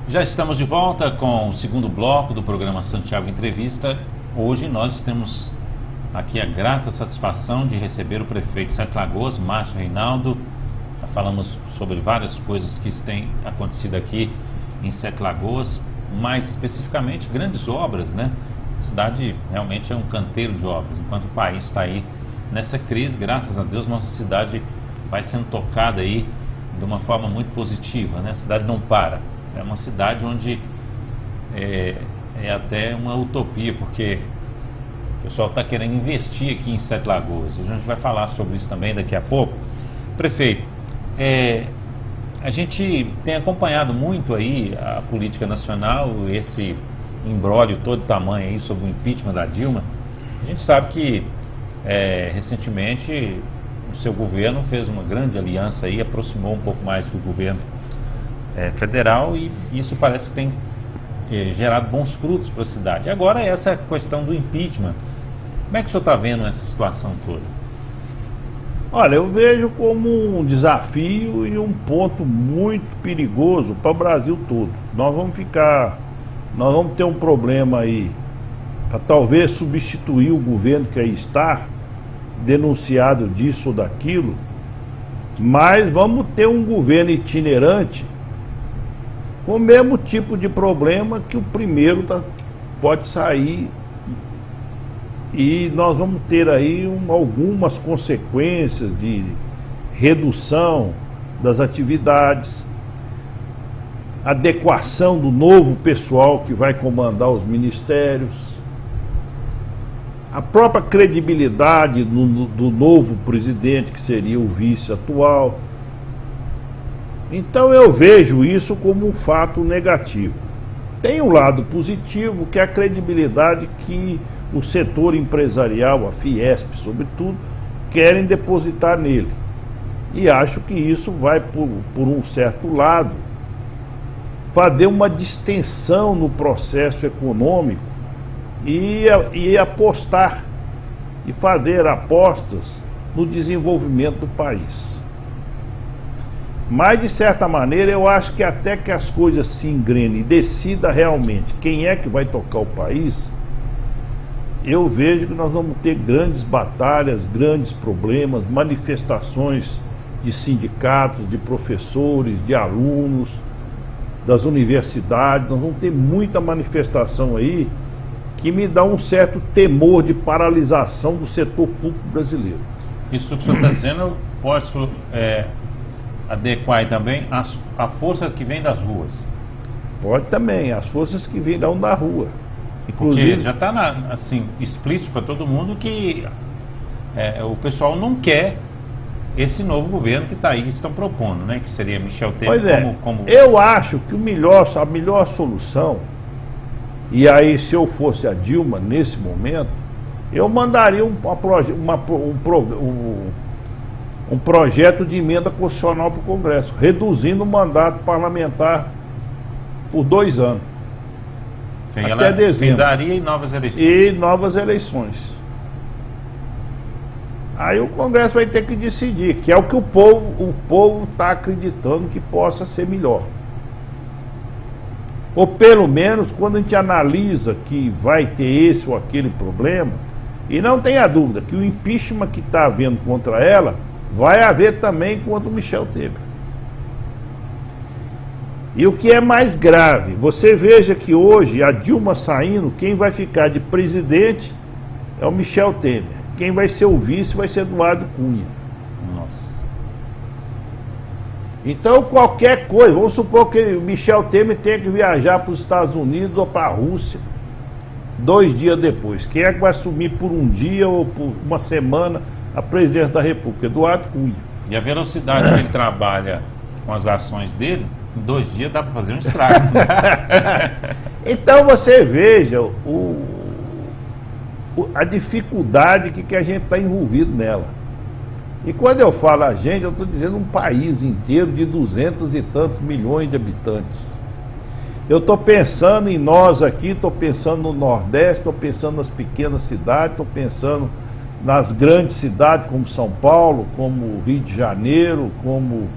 Já estamos de volta com o segundo bloco do programa Santiago Entrevista. Hoje nós temos aqui a grata satisfação de receber o prefeito de Sete Lagoas, Márcio Reinaldo. Já falamos sobre várias coisas que têm acontecido aqui em Sete Lagoas, mais especificamente grandes obras, né? A cidade realmente é um canteiro de obras. Enquanto o país está aí nessa crise, graças a Deus, nossa cidade vai sendo tocada aí de uma forma muito positiva, né? A cidade não para. É uma cidade onde é até uma utopia, porque o pessoal está querendo investir aqui em Sete Lagoas. A gente vai falar sobre isso também daqui a pouco. Prefeito, a gente tem acompanhado muito aí a política nacional, esse imbróglio todo tamanho aí sobre o impeachment da Dilma. A gente sabe que recentemente o seu governo fez uma grande aliança aí, aproximou um pouco mais do governo federal, e isso parece que tem gerado bons frutos para a cidade. Agora essa questão do impeachment, como é que o senhor está vendo essa situação toda? Olha, eu vejo como um desafio e um ponto muito perigoso para o Brasil todo. Nós vamos ter um problema aí para talvez substituir o governo que aí está, denunciado disso ou daquilo, mas vamos ter um governo itinerante com o mesmo tipo de problema que o primeiro pode sair, e nós vamos ter aí algumas consequências de redução das atividades, adequação do novo pessoal que vai comandar os ministérios, a própria credibilidade do novo presidente, que seria o vice atual. Então eu vejo isso como um fato negativo. Tem um lado positivo, que é a credibilidade que o setor empresarial, a Fiesp sobretudo, querem depositar nele. E acho que isso vai, por um certo lado, fazer uma distensão no processo econômico e apostar e fazer apostas no desenvolvimento do país. Mas, de certa maneira, eu acho que até que as coisas se engrenem e decida realmente quem é que vai tocar o país, eu vejo que nós vamos ter grandes batalhas, grandes problemas, manifestações de sindicatos, de professores, de alunos, das universidades. Nós vamos ter muita manifestação aí que me dá um certo temor de paralisação do setor público brasileiro. Isso que o senhor está dizendo, eu posso adequar também a força que vem das ruas. Pode também, as forças que virão da rua. Inclusive, porque já está assim, explícito para todo mundo que o pessoal não quer esse novo governo que está aí, que estão propondo, né? Que seria Michel Temer como... Eu acho que a melhor solução, e aí se eu fosse a Dilma nesse momento, eu mandaria um projeto de emenda constitucional para o Congresso, reduzindo o mandato parlamentar por 2 anos. Até dezembro. Daria em novas eleições. E novas eleições. Aí o Congresso vai ter que decidir, que é o que o povo está acreditando que possa ser melhor. Ou pelo menos, quando a gente analisa que vai ter esse ou aquele problema, e não tenha dúvida que o impeachment que está havendo contra ela, vai haver também contra o Michel Temer. E o que é mais grave, você veja que hoje, a Dilma saindo, quem vai ficar de presidente é o Michel Temer. Quem vai ser o vice vai ser Eduardo Cunha. Nossa. Então qualquer coisa, vamos supor que o Michel Temer tenha que viajar para os Estados Unidos ou para a Rússia 2 dias depois. Quem é que vai assumir por um dia ou por uma semana a presidência da República? Eduardo Cunha. E a velocidade que ele trabalha com as ações dele, em 2 dias dá para fazer um estrago. Então você veja a dificuldade que a gente está envolvido nela. E quando eu falo a gente, eu estou dizendo um país inteiro de 200 e tantos milhões de habitantes. Eu estou pensando em nós aqui, estou pensando no Nordeste, estou pensando nas pequenas cidades, estou pensando nas grandes cidades como São Paulo, como Rio de Janeiro, como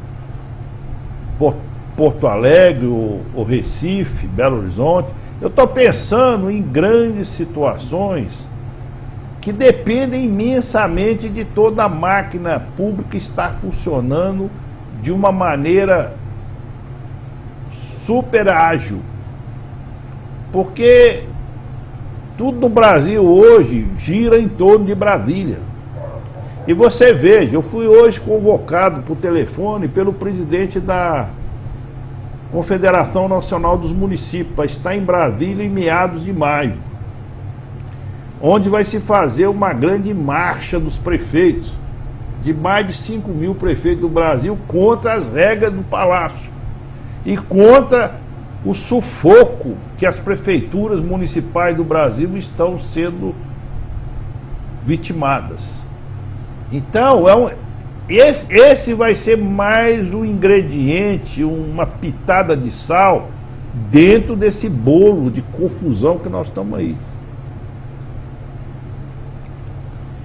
Porto Alegre, ou Recife, Belo Horizonte. Eu estou pensando em grandes situações que dependem imensamente de toda a máquina pública estar funcionando de uma maneira super ágil. Porque tudo no Brasil hoje gira em torno de Brasília. E você veja, eu fui hoje convocado por telefone pelo presidente da Confederação Nacional dos Municípios para estar em Brasília em meados de maio, onde vai se fazer uma grande marcha dos prefeitos, de mais de 5.000 prefeitos do Brasil, contra as regras do Palácio e contra o sufoco que as prefeituras municipais do Brasil estão sendo vitimadas. Então, esse vai ser mais um ingrediente, uma pitada de sal dentro desse bolo de confusão que nós estamos aí.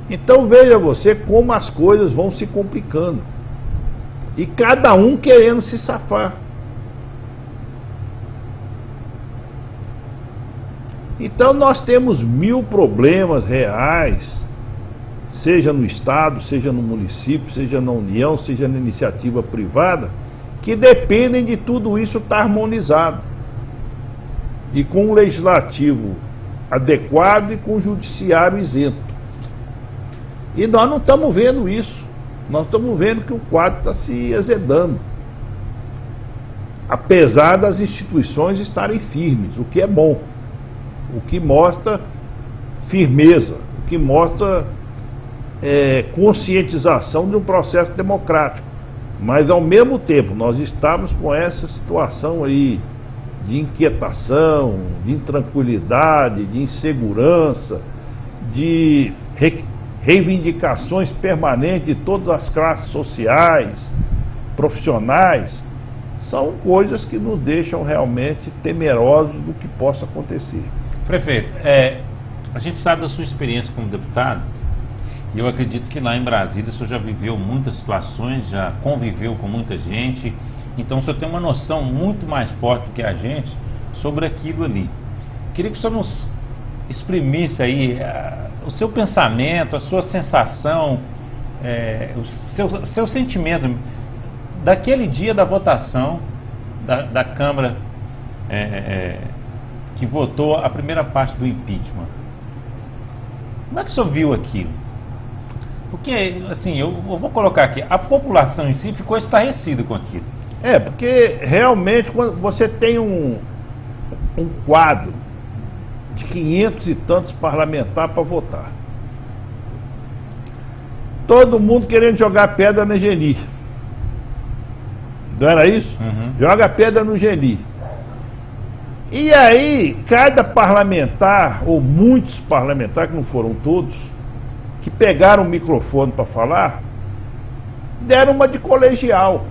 Então veja você como as coisas vão se complicando. E cada um querendo se safar. Então nós temos 1000 problemas reais, seja no Estado, seja no município, seja na União, seja na iniciativa privada, que dependem de tudo isso estar harmonizado. E com um legislativo adequado e com um judiciário isento. E nós não estamos vendo isso. Nós estamos vendo que o quadro está se azedando. Apesar das instituições estarem firmes, o que é bom. O que mostra firmeza, o que mostra conscientização de um processo democrático. Mas, ao mesmo tempo, nós estamos com essa situação aí de inquietação, de intranquilidade, de insegurança, de reivindicações permanentes de todas as classes sociais, profissionais. São coisas que nos deixam realmente temerosos do que possa acontecer. Prefeito, a gente sabe da sua experiência como deputado, e eu acredito que lá em Brasília o senhor já viveu muitas situações, já conviveu com muita gente, então o senhor tem uma noção muito mais forte do que a gente sobre aquilo ali. Queria que o senhor nos exprimisse aí o seu pensamento, a sua sensação, o seu sentimento daquele dia da votação da Câmara que votou a primeira parte do impeachment. Como é que o senhor viu aquilo? Porque, assim, eu vou colocar aqui, a população em si ficou estarrecida com aquilo. Porque realmente quando você tem um quadro de 500 e tantos parlamentares para votar, todo mundo querendo jogar pedra na Geni. Não era isso? Uhum. Joga pedra no Geni. E aí, cada parlamentar, ou muitos parlamentares, que não foram todos, que pegaram o microfone para falar, deram uma de colegial.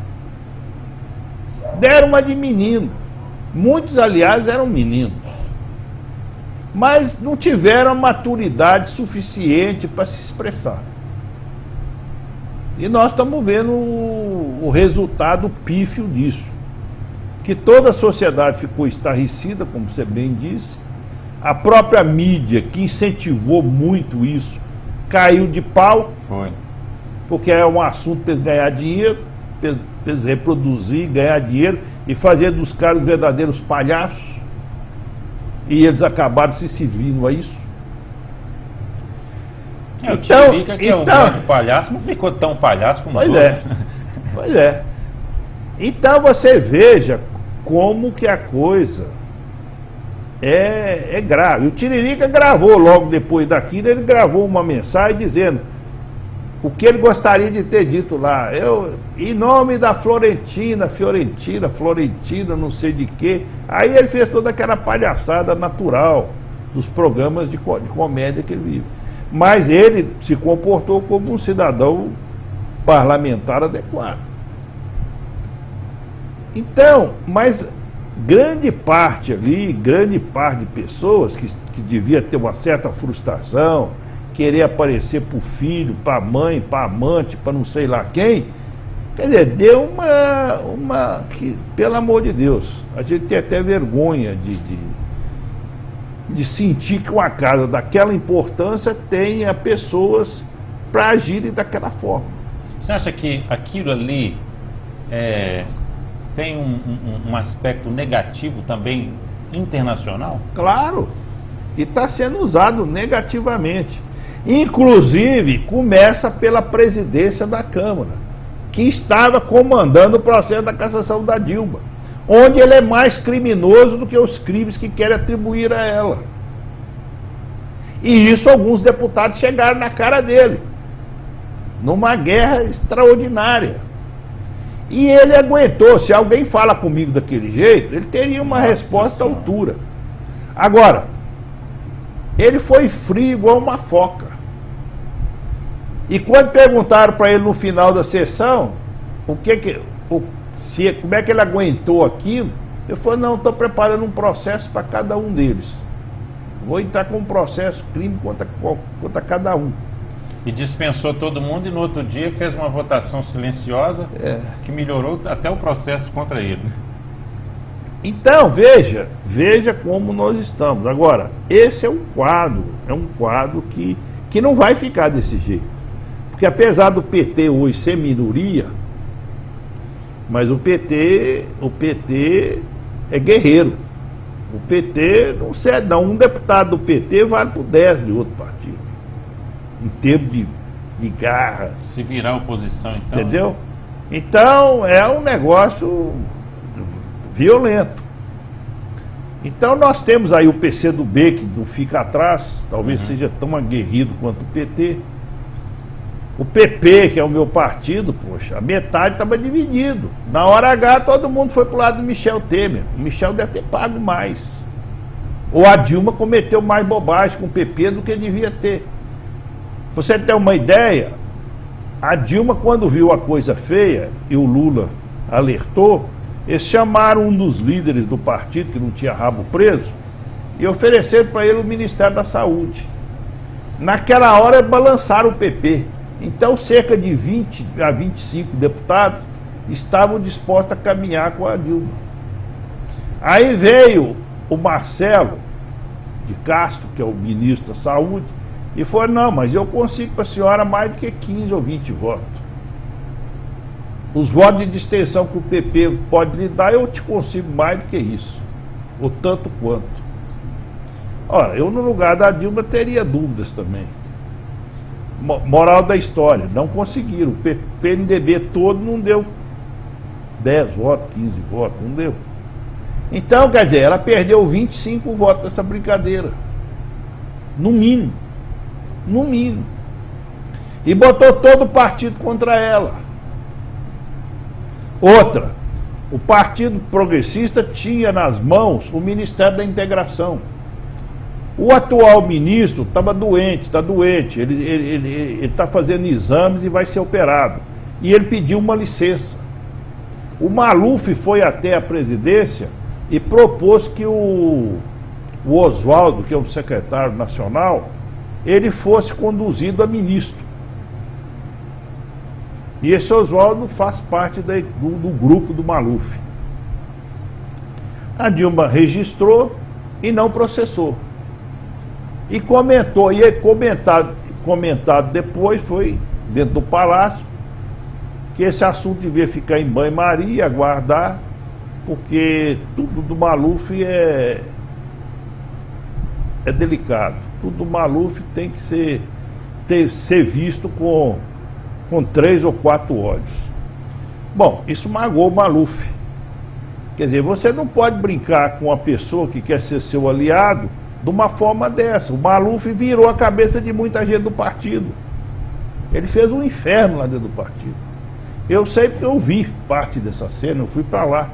Deram uma de menino. Muitos, aliás, eram meninos. Mas não tiveram a maturidade suficiente para se expressar. E nós estamos vendo o resultado pífio disso. Que toda a sociedade ficou estarrecida, como você bem disse. A própria mídia, que incentivou muito isso, caiu de pau. Foi. Porque é um assunto para eles ganhar dinheiro, para eles reproduzir, ganhar dinheiro e fazer dos caras verdadeiros palhaços. E eles acabaram se servindo a isso. O Tiririca, que é um grande palhaço, não ficou tão palhaço como os outros. Pois é. Então você veja como que a coisa é grave. O Tiririca gravou logo depois daquilo, ele gravou uma mensagem dizendo o que ele gostaria de ter dito lá. Em nome da Fiorentina, não sei de quê. Aí ele fez toda aquela palhaçada natural dos programas de comédia que ele vive. Mas ele se comportou como um cidadão parlamentar adequado. Então, mas grande parte de pessoas que devia ter uma certa frustração, querer aparecer para o filho, para a mãe, para a amante, para não sei lá quem, Quer dizer, deu uma que, pelo amor de Deus, a gente tem até vergonha de sentir que uma casa daquela importância tenha pessoas para agirem daquela forma. Você acha que aquilo ali tem um aspecto negativo também internacional? Claro, e está sendo usado negativamente. Inclusive, começa pela presidência da Câmara, que estava comandando o processo da cassação da Dilma, onde ele é mais criminoso do que os crimes que querem atribuir a ela. E isso alguns deputados chegaram na cara dele, numa guerra extraordinária. E ele aguentou. Se alguém fala comigo daquele jeito, ele teria uma resposta à altura. Agora, ele foi frio igual uma foca. E quando perguntaram para ele no final da sessão como é que ele aguentou aquilo, ele falou: não, estou preparando um processo para cada um deles. Vou entrar com um processo, crime contra cada um. E dispensou todo mundo, e no outro dia fez uma votação silenciosa que melhorou até o processo contra ele. Então, veja como nós estamos. Agora, esse é um quadro que não vai ficar desse jeito. Porque apesar do PT hoje ser minoria, mas o PT é guerreiro. O PT não cede, não. Um deputado do PT vale por 10 de outro partido. Em termos de garra. Se virar oposição, então. Entendeu? Então, é um negócio violento. Então, nós temos aí o PCdoB, que não fica atrás, talvez seja tão aguerrido quanto o PT. O PP, que é o meu partido, poxa, a metade estava dividido. Na hora H, todo mundo foi pro lado do Michel Temer. O Michel deve ter pago mais. Ou a Dilma cometeu mais bobagem com o PP do que devia ter. Você tem uma ideia? A Dilma, quando viu a coisa feia e o Lula alertou, eles chamaram um dos líderes do partido, que não tinha rabo preso, e ofereceram para ele o Ministério da Saúde. Naquela hora, balançaram o PP. Então, cerca de 20 a 25 deputados estavam dispostos a caminhar com a Dilma. Aí veio o Marcelo de Castro, que é o ministro da Saúde, e falou: não, mas eu consigo para a senhora mais do que 15 ou 20 votos. Os votos de distensão que o PP pode lhe dar, eu te consigo mais do que isso, ou tanto quanto. Ora, eu no lugar da Dilma teria dúvidas também. Moral da história, não conseguiram. O PMDB todo não deu 10 votos, 15 votos, não deu. Então, quer dizer, ela perdeu 25 votos nessa brincadeira. No mínimo. No mínimo. E botou todo o partido contra ela. Outra, o Partido Progressista tinha nas mãos o Ministério da Integração. O atual ministro estava doente, está doente, ele está fazendo exames e vai ser operado. E ele pediu uma licença. O Maluf foi até a presidência e propôs que o Oswaldo, que é o secretário nacional, ele fosse conduzido a ministro. E esse Oswaldo faz parte do grupo do Maluf. A Dilma registrou e não processou. E comentou, e comentado depois, foi dentro do palácio, que esse assunto devia ficar em banho-maria, aguardar, porque tudo do Maluf é delicado. Tudo do Maluf tem que ser visto com 3 ou 4 olhos. Bom, isso magoou o Maluf. Quer dizer, você não pode brincar com uma pessoa que quer ser seu aliado de uma forma dessa. O Maluf virou a cabeça de muita gente do partido. Ele fez um inferno lá dentro do partido. Eu sei porque eu vi parte dessa cena, eu fui para lá.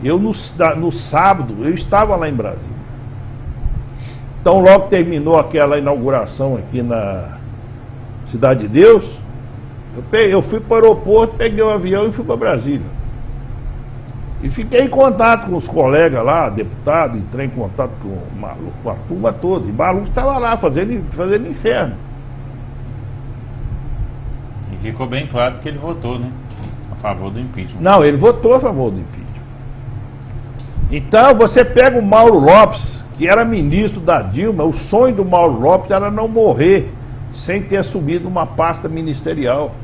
Eu no sábado, eu estava lá em Brasília. Então logo terminou aquela inauguração aqui na Cidade de Deus, eu fui para o aeroporto, peguei o avião e fui para Brasília. E fiquei em contato com os colegas lá, deputados, entrei em contato com a turma toda. E Maluf estava lá fazendo inferno. E ficou bem claro que ele votou, né? favor do impeachment. Não, ele votou a favor do impeachment. Então, você pega o Mauro Lopes, que era ministro da Dilma, o sonho do Mauro Lopes era não morrer sem ter assumido uma pasta ministerial.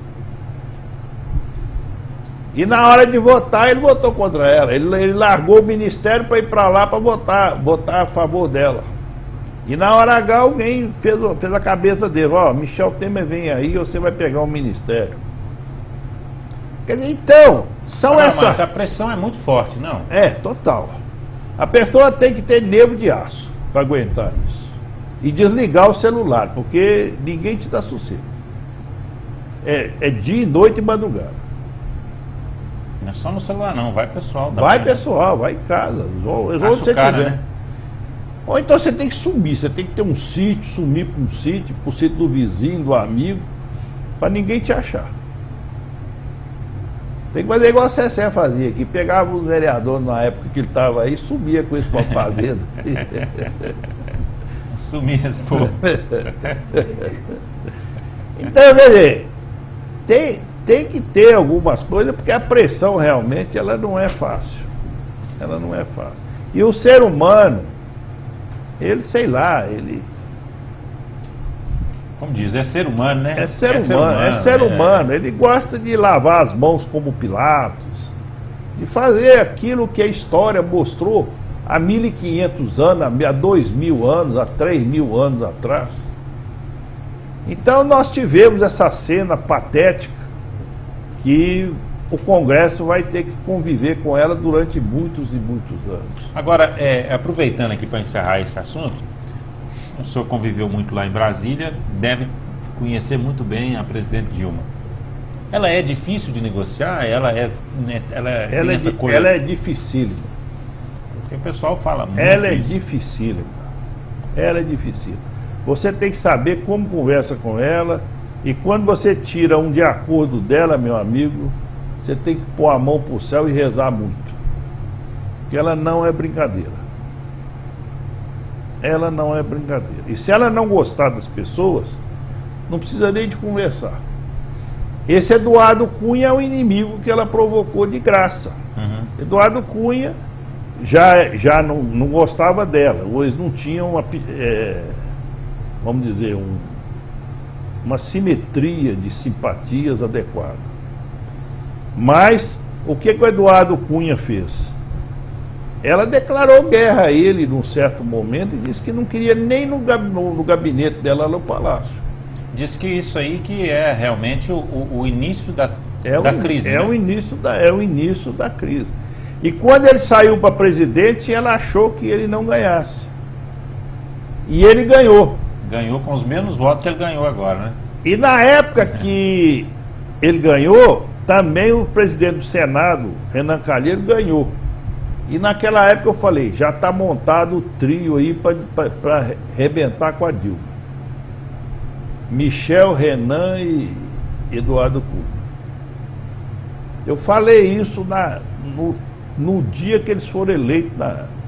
E na hora de votar, ele votou contra ela. Ele largou o ministério para ir para lá para votar a favor dela. E na hora H, alguém fez a cabeça dele: ó, Michel Temer vem aí, você vai pegar o ministério. Quer dizer, então, são essas... Mas a pressão é muito forte, não? É, total. A pessoa tem que ter nervo de aço para aguentar isso. E desligar o celular, porque ninguém te dá sossego. É dia e noite e madrugada. Não é só no celular não, vai pessoal. Vai pessoal, vai em casa, onde você Cara, tiver. né? Ou então você tem que sumir, você tem que ter um sítio, sumir para um sítio, para o sítio do vizinho, do amigo, para ninguém te achar. Tem que fazer igual a Cessé fazia, que pegava os vereadores na época que ele estava aí, sumia com isso para fazenda. Sumia esse povo. Então, quer dizer, tem que ter algumas coisas, porque a pressão realmente ela não é fácil. Ela não é fácil. E o ser humano, ele, sei lá, ele... Como diz, é ser humano, né? É ser humano. Ele gosta de lavar as mãos como Pilatos, de fazer aquilo que a história mostrou há 1.500 anos, há 2.000 anos, há 3.000 anos atrás. Então nós tivemos essa cena patética que o Congresso vai ter que conviver com ela durante muitos e muitos anos. Agora, aproveitando aqui para encerrar esse assunto, o senhor conviveu muito lá em Brasília, deve conhecer muito bem a presidente Dilma. Ela é difícil de negociar? Ela é dificílima. Porque o pessoal fala muito Ela é isso. dificílima. Ela é dificílima. Você tem que saber como conversa com ela, e quando você tira um de acordo dela, meu amigo, você tem que pôr a mão pro céu e rezar muito. Porque ela não é brincadeira. Ela não é brincadeira. E se ela não gostar das pessoas, não precisa nem de conversar. Esse Eduardo Cunha é o inimigo que ela provocou de graça. Uhum. Eduardo Cunha já não gostava dela. Ou eles não tinham vamos dizer, uma simetria de simpatias adequada. Mas o que o Eduardo Cunha fez? Ela declarou guerra a ele num certo momento e disse que não queria nem no gabinete dela no palácio. Diz que isso aí que é realmente o início da crise. É o início da crise. E quando ele saiu para presidente, ela achou que ele não ganhasse. E ele ganhou. Ganhou com os mesmos votos que ele ganhou agora, né? E na época que ele ganhou, também o presidente do Senado, Renan Calheiros, ganhou. E naquela época eu falei, já está montado o trio aí para arrebentar com a Dilma. Michel, Renan e Eduardo Cunha. Eu falei isso no dia que eles foram eleitos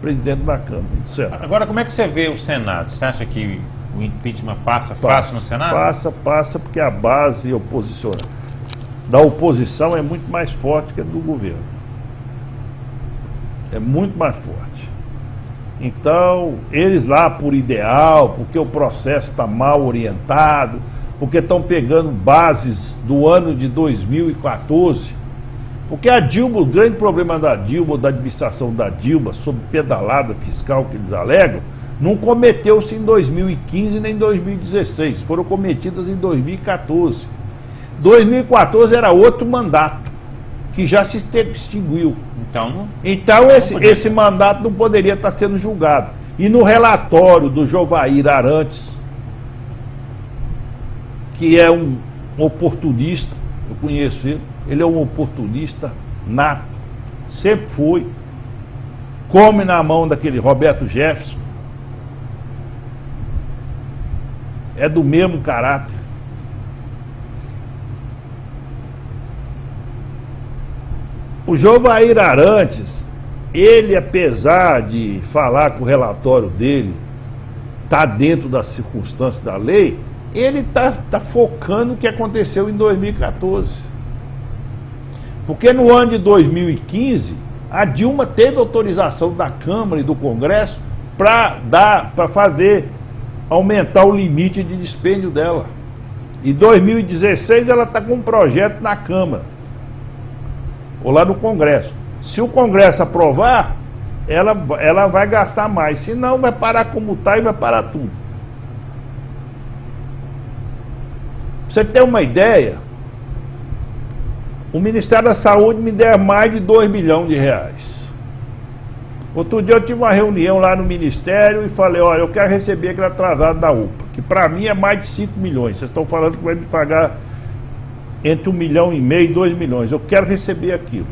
presidente da Câmara do Senado. Agora, como é que você vê o Senado? Você acha que o impeachment passa fácil no Senado? Passa porque a base da oposição é muito mais forte que a do governo. É muito mais forte. Então, eles lá por ideal, porque o processo está mal orientado, porque estão pegando bases do ano de 2014. Porque a Dilma, o grande problema da Dilma, da administração da Dilma, sobre pedalada fiscal que eles alegam, não cometeu-se em 2015 nem em 2016, foram cometidas em 2014. 2014 era outro mandato, que já se extinguiu. Então esse mandato não poderia estar sendo julgado. E no relatório do Jovair Arantes, que é um oportunista, eu conheço ele é um oportunista nato, sempre foi, come na mão daquele Roberto Jefferson, é do mesmo caráter. O Jovair Arantes, ele, apesar de falar que o relatório dele está dentro das circunstâncias da lei, ele está focando o que aconteceu em 2014. Porque no ano de 2015, a Dilma teve autorização da Câmara e do Congresso para fazer aumentar o limite de dispêndio dela. Em 2016 ela está com um projeto na Câmara ou lá no Congresso. Se o Congresso aprovar, ela vai gastar mais. Se não, vai parar como está e vai parar tudo. Pra você ter uma ideia, o Ministério da Saúde me der mais de 2 milhões de reais. Outro dia eu tive uma reunião lá no Ministério e falei, olha, eu quero receber aquele atrasado da UPA, que para mim é mais de 5 milhões. Vocês estão falando que vai me pagar entre 1,5 milhão e 2 milhões. Eu quero receber aquilo.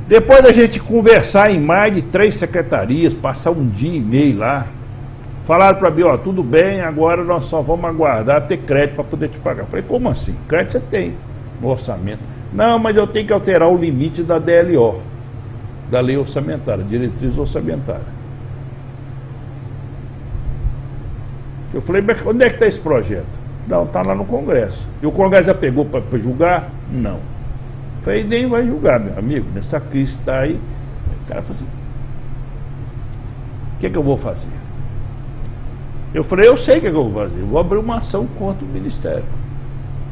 Depois da gente conversar em mais de 3 secretarias, passar um dia e meio lá, falaram para mim, ó, tudo bem, agora nós só vamos aguardar ter crédito para poder te pagar. Eu falei, como assim? Crédito você tem no orçamento. Não, mas eu tenho que alterar o limite da DLO, da Lei Orçamentária, Diretriz Orçamentária. Eu falei, mas onde é que está esse projeto? Não, está lá no Congresso. E o Congresso já pegou para julgar? Não. Eu falei, nem vai julgar, meu amigo, nessa crise que está aí. O cara falou assim, o que é que eu vou fazer? Eu falei, eu sei o que eu vou fazer. Eu vou abrir uma ação contra o Ministério,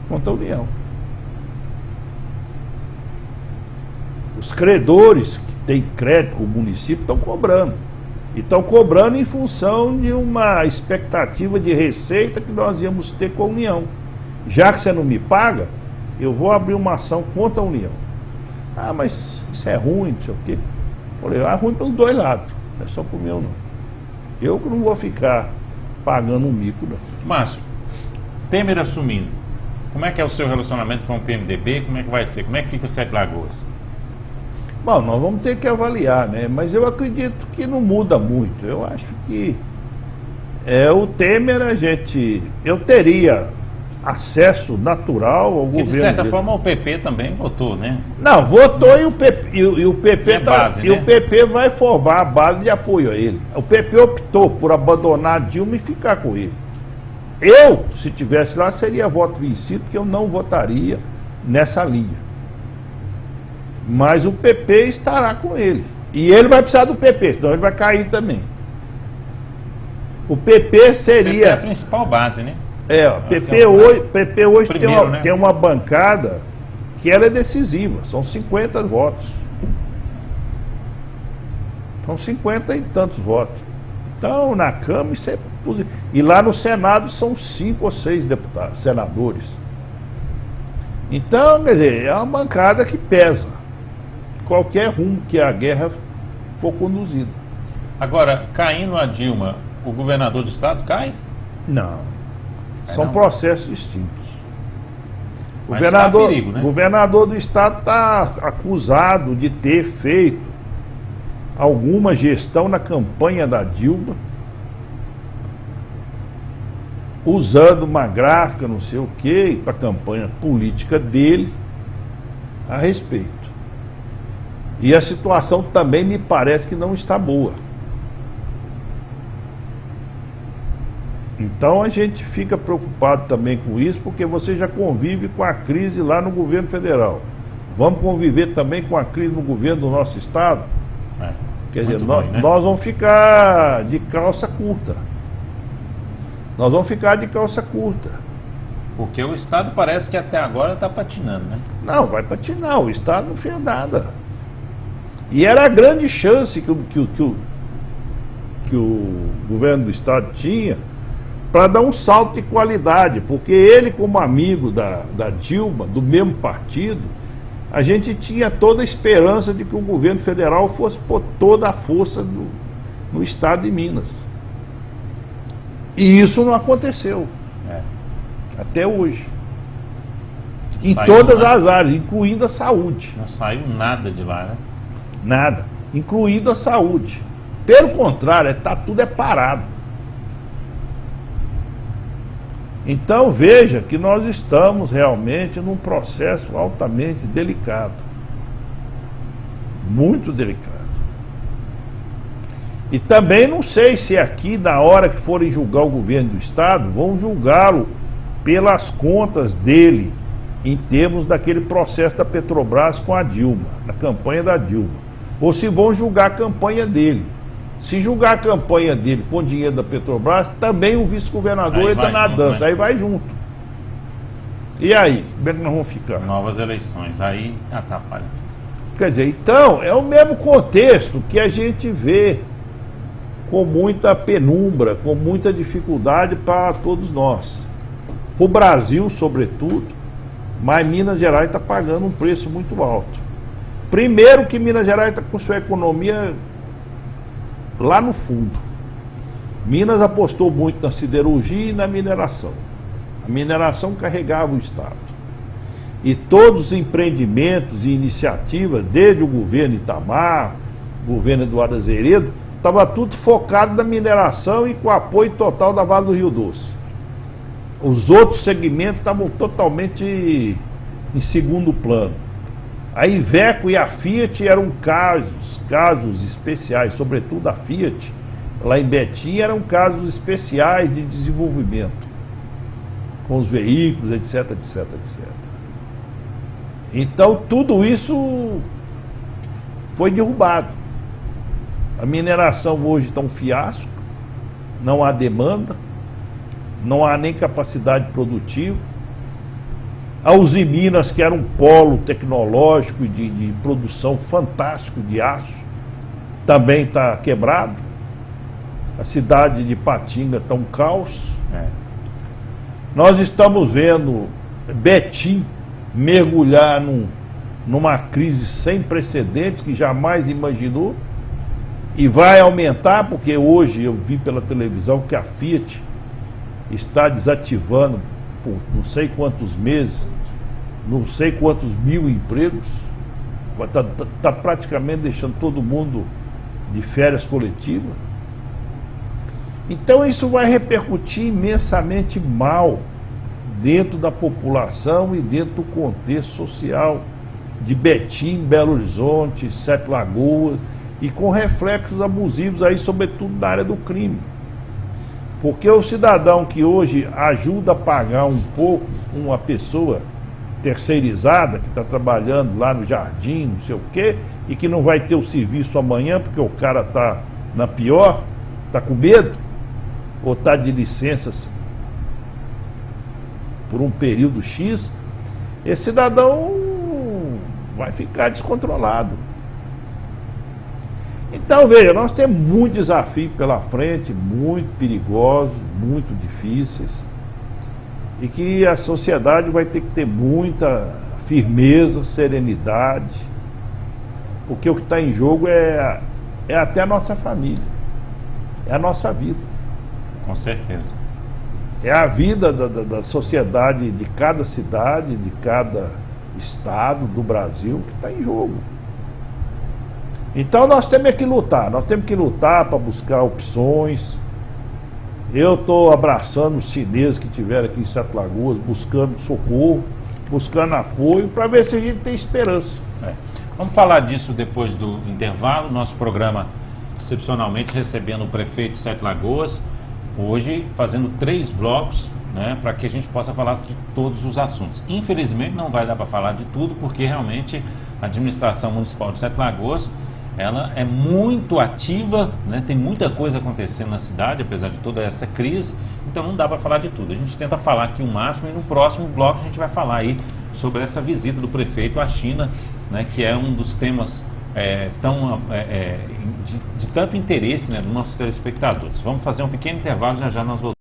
contra a União. Os credores que têm crédito com o município estão cobrando. E estão cobrando em função de uma expectativa de receita que nós íamos ter com a União. Já que você não me paga, eu vou abrir uma ação contra a União. Ah, mas isso é ruim, não sei o quê. Eu falei, é ruim pelos dois lados, não é só pro meu não. Eu que não vou ficar pagando um mico, não. Márcio, Temer assumindo, como é que é o seu relacionamento com o PMDB? Como é que vai ser? Como é que fica Sete Lagoas? Bom, nós vamos ter que avaliar, né? Mas eu acredito que não muda muito. Eu acho que o Temer, eu teria acesso natural ao governo. De certa forma o PP também votou, né? Não, votou e o PP base, e o PP vai formar a base de apoio a ele. O PP optou por abandonar a Dilma e ficar com ele. Eu, se tivesse lá, seria voto vencido, porque eu não votaria nessa linha. Mas o PP estará com ele. E ele vai precisar do PP, senão ele vai cair também. O PP seria... O PP é a principal base, né? O PP hoje primeiro, tem uma bancada que ela é decisiva. São 50 votos. São 50 e tantos votos. Então, na Câmara, isso é positivo. E lá no Senado são 5 ou 6 deputados, senadores. Então, quer dizer, é uma bancada que pesa qualquer rumo que a guerra for conduzida. Agora, caindo a Dilma, o governador do estado cai? Não. São processos distintos. O né? governador do estado está acusado de ter feito alguma gestão na campanha da Dilma, usando uma gráfica, não sei o quê, para a campanha política dele a respeito. E a situação também me parece que não está boa. Então a gente fica preocupado também com isso, porque você já convive com a crise lá no governo federal. Vamos conviver também com a crise no governo do nosso estado? Quer dizer, nós vamos ficar de calça curta. Nós vamos ficar de calça curta. Porque o estado parece que até agora está patinando, né? Não, vai patinar. O estado não fez nada. E era a grande chance que o governo do estado tinha para dar um salto de qualidade, porque ele, como amigo da Dilma, do mesmo partido, a gente tinha toda a esperança de que o governo federal fosse pôr toda a força no estado de Minas. E isso não aconteceu. Até hoje. Em todas as áreas, incluindo a saúde. Não saiu nada de lá, né? Nada, incluindo a saúde. Pelo contrário, tudo parado. Então veja que nós estamos realmente num processo altamente delicado. Muito delicado. E também não sei se aqui, na hora que forem julgar o governo do estado, vão julgá-lo pelas contas dele em termos daquele processo da Petrobras com a Dilma, na campanha da Dilma, ou se vão julgar a campanha dele. Se julgar a campanha dele com dinheiro da Petrobras, também o vice-governador entra na dança, aí vai junto. E aí, como é que nós vamos ficar? Novas eleições, aí atrapalha. Quer dizer, então, é o mesmo contexto que a gente vê com muita penumbra, com muita dificuldade para todos nós. Para o Brasil, sobretudo, mas Minas Gerais está pagando um preço muito alto. Primeiro que Minas Gerais está com sua economia lá no fundo. Minas apostou muito na siderurgia e na mineração. A mineração carregava o Estado. E todos os empreendimentos e iniciativas, desde o governo Itamar, o governo Eduardo Azeredo, estava tudo focado na mineração e com apoio total da Vale do Rio Doce. Os outros segmentos estavam totalmente em segundo plano. A Iveco e a Fiat eram casos especiais, sobretudo a Fiat, lá em Betim, eram casos especiais de desenvolvimento, com os veículos, etc, etc, etc. Então, tudo isso foi derrubado. A mineração hoje está um fiasco, não há demanda, não há nem capacidade produtiva. A Uzi Minas, que era um polo tecnológico de produção fantástico de aço, também está quebrado. A cidade de Patinga está um caos. Nós estamos vendo Betim mergulhar numa crise sem precedentes que jamais imaginou, e vai aumentar, porque hoje eu vi pela televisão que a Fiat está desativando por não sei quantos meses, não sei quantos mil empregos, está praticamente deixando todo mundo de férias coletivas. Então isso vai repercutir imensamente mal dentro da população e dentro do contexto social de Betim, Belo Horizonte, Sete Lagoas, e com reflexos abusivos aí, sobretudo na área do crime. Porque o cidadão que hoje ajuda a pagar um pouco uma pessoa terceirizada, que está trabalhando lá no jardim, não sei o quê, e que não vai ter o serviço amanhã porque o cara está na pior, está com medo, ou está de licença por um período X, esse cidadão vai ficar descontrolado. Então, veja, nós temos muito desafio pela frente, muito perigosos, muito difíceis, e que a sociedade vai ter que ter muita firmeza, serenidade, porque o que está em jogo é até a nossa família, é a nossa vida. Com certeza. É a vida da sociedade de cada cidade, de cada estado do Brasil que está em jogo. Então nós temos que lutar para buscar opções. Eu estou abraçando os chineses que estiveram aqui em Sete Lagoas, buscando socorro, buscando apoio, para ver se a gente tem esperança. Vamos falar disso depois do intervalo. Nosso programa, excepcionalmente, recebendo o prefeito de Sete Lagoas, hoje fazendo 3 blocos, né, para que a gente possa falar de todos os assuntos. Infelizmente não vai dar para falar de tudo, porque realmente a administração municipal de Sete Lagoas, ela é muito ativa, né, tem muita coisa acontecendo na cidade, apesar de toda essa crise, então não dá para falar de tudo. A gente tenta falar aqui o máximo, e no próximo bloco a gente vai falar aí sobre essa visita do prefeito à China, né, que é um dos temas de tanto interesse, né, dos nossos telespectadores. Vamos fazer um pequeno intervalo, já já nós voltamos.